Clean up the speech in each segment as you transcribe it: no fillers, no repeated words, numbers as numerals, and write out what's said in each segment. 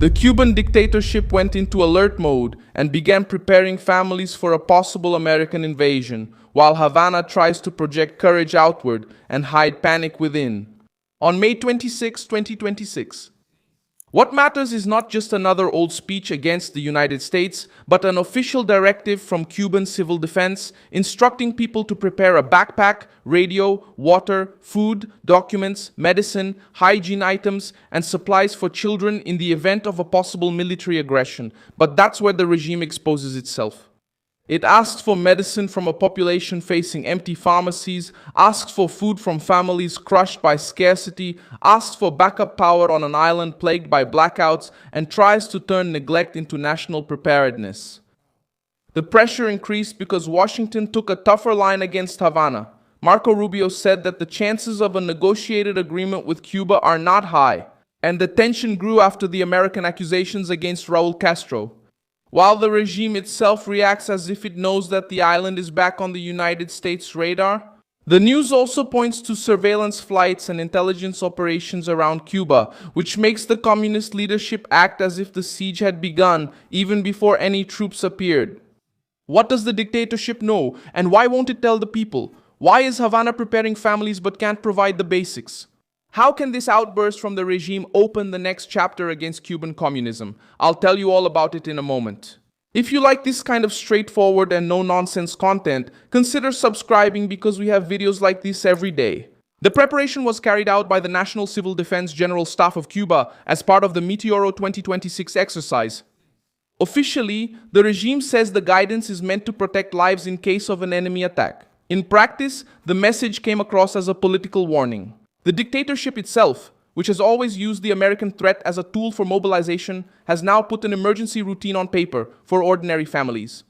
The Cuban dictatorship went into alert mode and began preparing families for a possible American invasion, while Havana tries to project courage outward and hide panic within. On May 26, 2026, what matters is not just another old speech against the United States, but an official directive from Cuban Civil Defense instructing people to prepare a backpack, radio, water, food, documents, medicine, hygiene items, and supplies for children in the event of a possible military aggression. But that's where the regime exposes itself. It asks for medicine from a population facing empty pharmacies, asks for food from families crushed by scarcity, asks for backup power on an island plagued by blackouts, and tries to turn neglect into national preparedness. The pressure increased because Washington took a tougher line against Havana. Marco Rubio said that the chances of a negotiated agreement with Cuba are not high, and the tension grew after the American accusations against Raul Castro. While the regime itself reacts as if it knows that the island is back on the United States radar, the news also points to surveillance flights and intelligence operations around Cuba, which makes the communist leadership act as if the siege had begun even before any troops appeared. What does the dictatorship know, and why won't it tell the people? Why is Havana preparing families but can't provide the basics? How can this outburst from the regime open the next chapter against Cuban communism? I'll tell you all about it in a moment. If you like this kind of straightforward and no-nonsense content, consider subscribing because we have videos like this every day. The preparation was carried out by the National Civil Defense General Staff of Cuba as part of the Meteoro 2026 exercise. Officially, the regime says the guidance is meant to protect lives in case of an enemy attack. In practice, the message came across as a political warning. The dictatorship itself, which has always used the American threat as a tool for mobilization, has now put an emergency routine on paper for ordinary families.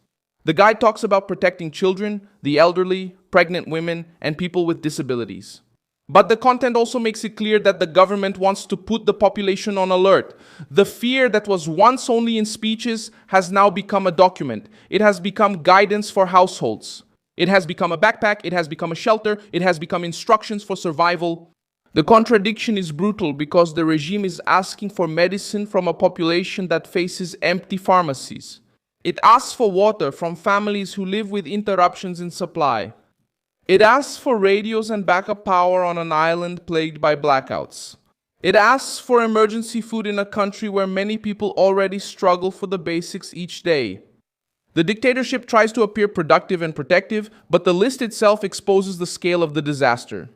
The guide talks about protecting children, the elderly, pregnant women, and people with disabilities. But the content also makes it clear that the government wants to put the population on alert. The fear that was once only in speeches has now become a document. It has become guidance for households. It has become a backpack, it has become a shelter, it has become instructions for survival. The contradiction is brutal because the regime is asking for medicine from a population that faces empty pharmacies. It asks for water from families who live with interruptions in supply. It asks for radios and backup power on an island plagued by blackouts. It asks for emergency food in a country where many people already struggle for the basics each day. The dictatorship tries to appear productive and protective, but the list itself exposes the scale of the disaster.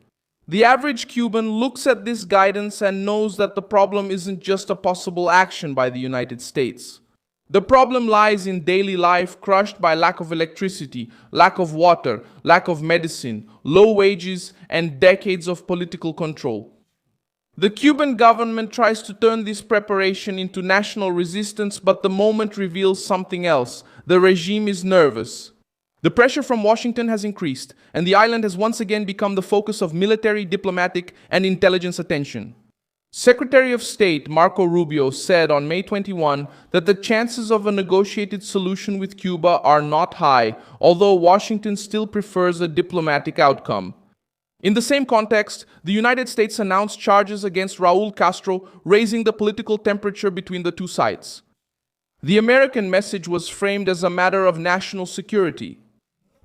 The average Cuban looks at this guidance and knows that the problem isn't just a possible action by the United States. The problem lies in daily life crushed by lack of electricity, lack of water, lack of medicine, low wages, and decades of political control. The Cuban government tries to turn this preparation into national resistance, but the moment reveals something else. The regime is nervous. The pressure from Washington has increased, and the island has once again become the focus of military, diplomatic, and intelligence attention. Secretary of State Marco Rubio said on May 21 that the chances of a negotiated solution with Cuba are not high, although Washington still prefers a diplomatic outcome. In the same context, the United States announced charges against Raul Castro, raising the political temperature between the two sides. The American message was framed as a matter of national security,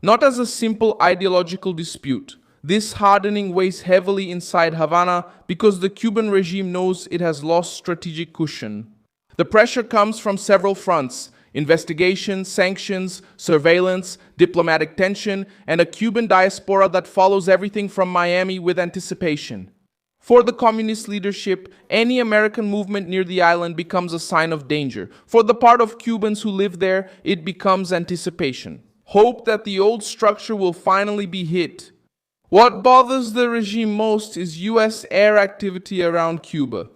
not as a simple ideological dispute. This hardening weighs heavily inside Havana because the Cuban regime knows it has lost strategic cushion. The pressure comes from several fronts: investigation, sanctions, surveillance, diplomatic tension, and a Cuban diaspora that follows everything from Miami with anticipation. For the communist leadership, any American movement near the island becomes a sign of danger. For the part of Cubans who live there, it becomes anticipation. Hope that the old structure will finally be hit. What bothers the regime most is US air activity around Cuba.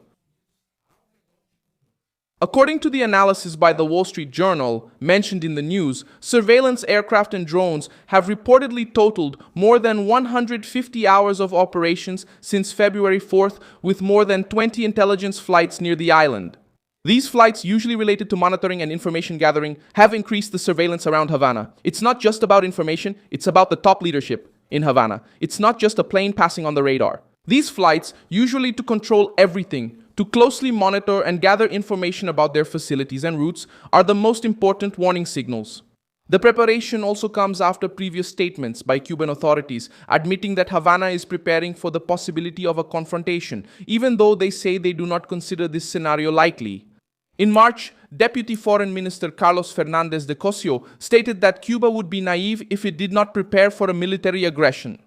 According to the analysis by the Wall Street Journal, mentioned in the news, surveillance aircraft and drones have reportedly totaled more than 150 hours of operations since February 4th, with more than 20 intelligence flights near the island. These flights, usually related to monitoring and information gathering, have increased the surveillance around Havana. It's not just about information, it's about the top leadership in Havana. It's not just a plane passing on the radar. These flights, usually to control everything, to closely monitor and gather information about their facilities and routes are the most important warning signals. The preparation also comes after previous statements by Cuban authorities admitting that Havana is preparing for the possibility of a confrontation, even though they say they do not consider this scenario likely. In March, Deputy Foreign Minister Carlos Fernandez de Cosio stated that Cuba would be naive if it did not prepare for a military aggression.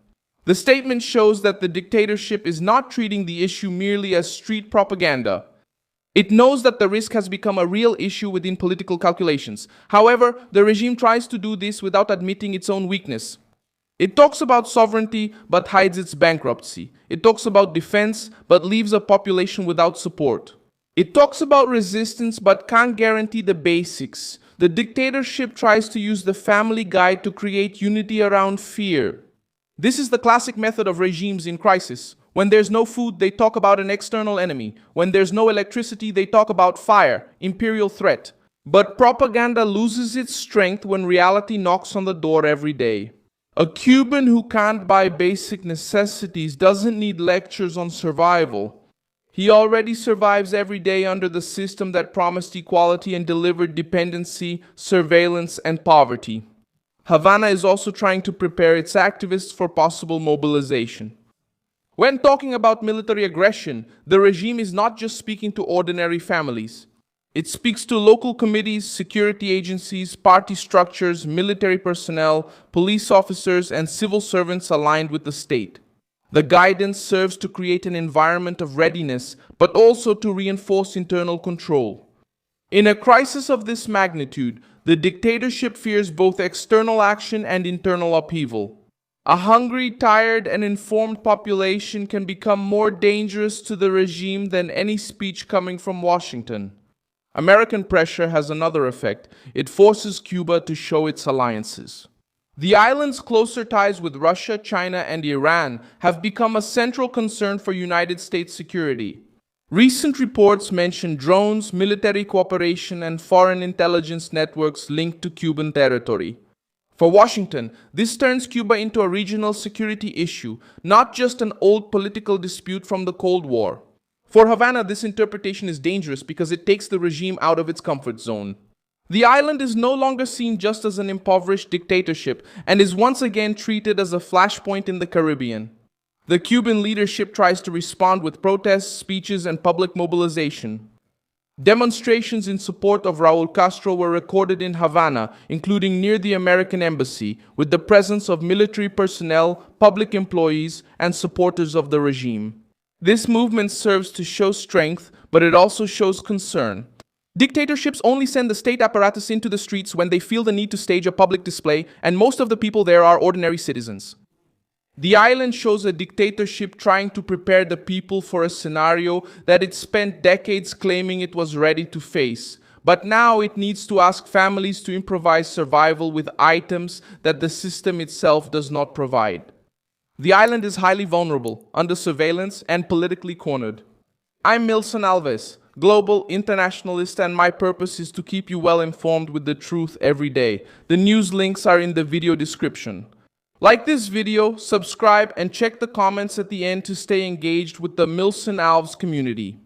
The statement shows that the dictatorship is not treating the issue merely as street propaganda. It knows that the risk has become a real issue within political calculations. However, the regime tries to do this without admitting its own weakness. It talks about sovereignty but hides its bankruptcy. It talks about defense but leaves a population without support. It talks about resistance but can't guarantee the basics. The dictatorship tries to use the family guide to create unity around fear. This is the classic method of regimes in crisis. When there's no food, they talk about an external enemy. When there's no electricity, they talk about fire, imperial threat. But propaganda loses its strength when reality knocks on the door every day. A Cuban who can't buy basic necessities doesn't need lectures on survival. He already survives every day under the system that promised equality and delivered dependency, surveillance, and poverty. Havana is also trying to prepare its activists for possible mobilization. When talking about military aggression, the regime is not just speaking to ordinary families. It speaks to local committees, security agencies, party structures, military personnel, police officers, and civil servants aligned with the state. The guidance serves to create an environment of readiness, but also to reinforce internal control. In a crisis of this magnitude, the dictatorship fears both external action and internal upheaval. A hungry, tired, and informed population can become more dangerous to the regime than any speech coming from Washington. American pressure has another effect. It forces Cuba to show its alliances. The island's closer ties with Russia, China, and Iran have become a central concern for United States security. Recent reports mention drones, military cooperation, and foreign intelligence networks linked to Cuban territory. For Washington, this turns Cuba into a regional security issue, not just an old political dispute from the Cold War. For Havana, this interpretation is dangerous because it takes the regime out of its comfort zone. The island is no longer seen just as an impoverished dictatorship and is once again treated as a flashpoint in the Caribbean. The Cuban leadership tries to respond with protests, speeches, and public mobilization. Demonstrations in support of Raúl Castro were recorded in Havana, including near the American embassy, with the presence of military personnel, public employees, and supporters of the regime. This movement serves to show strength, but it also shows concern. Dictatorships only send the state apparatus into the streets when they feel the need to stage a public display, and most of the people there are ordinary citizens. The island shows a dictatorship trying to prepare the people for a scenario that it spent decades claiming it was ready to face. But now it needs to ask families to improvise survival with items that the system itself does not provide. The island is highly vulnerable, under surveillance, and politically cornered. I'm Milson Alves, global internationalist, and my purpose is to keep you well informed with the truth every day. The news links are in the video description. Like this video, subscribe, and check the comments at the end to stay engaged with the Milson Alves community.